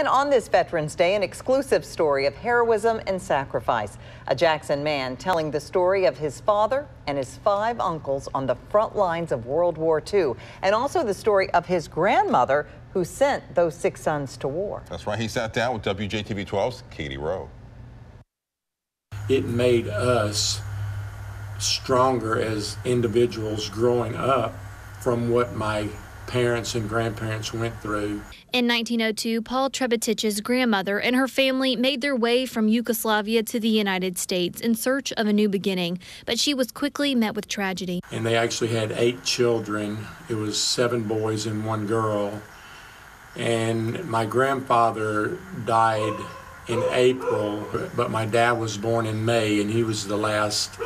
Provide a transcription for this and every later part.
And on this Veterans Day, an exclusive story of heroism and sacrifice. A Jackson man telling the story of his father and his 5 uncles on the front lines of World War II, and also the story of his grandmother who sent those 6 sons to war. That's right. He sat down with WJTV 12's Katie Rowe. It made us stronger as individuals growing up from what my parents and grandparents went through. In 1902, Paul Trebetich's grandmother and her family made their way from Yugoslavia to the United States in search of a new beginning, but she was quickly met with tragedy. And they actually had 8 children. It was 7 boys and 1 girl. And my grandfather died in April, but my dad was born in May, and he was the last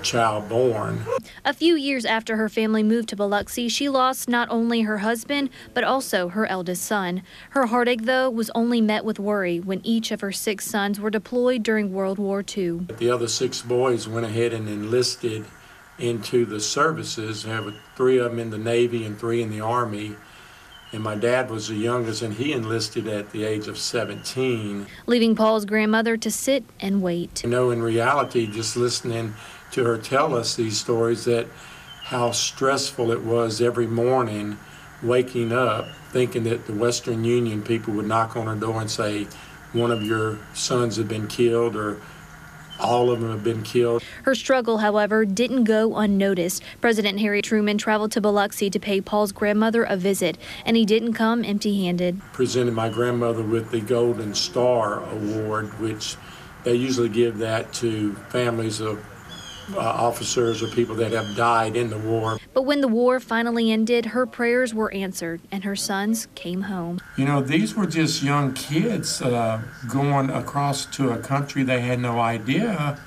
child born. A few years after her family moved to Biloxi, she lost not only her husband, but also her eldest son. Her heartache, though, was only met with worry when each of her 6 sons were deployed during World War II. The other 6 boys went ahead and enlisted into the services. There were 3 of them in the Navy and 3 in the Army. And my dad was the youngest, and he enlisted at the age of 17. Leaving Paul's grandmother to sit and wait. You know, in reality, just listening to her tell us these stories, that how stressful it was every morning waking up thinking that the Western Union people would knock on her door and say one of your sons had been killed or all of them have been killed. Her struggle, however, didn't go unnoticed. President Harry Truman traveled to Biloxi to pay Paul's grandmother a visit, and he didn't come empty-handed. Presented my grandmother with the Golden Star Award, which they usually give that to families of officers or people that have died in the war. But when the war finally ended, her prayers were answered and her sons came home. You know, these were just young kids going across to a country they had no idea,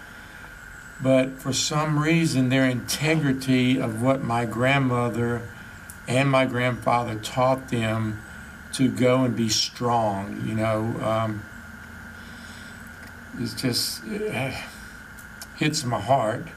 but for some reason their integrity of what my grandmother and my grandfather taught them to go and be strong, you know, it's just hits my heart.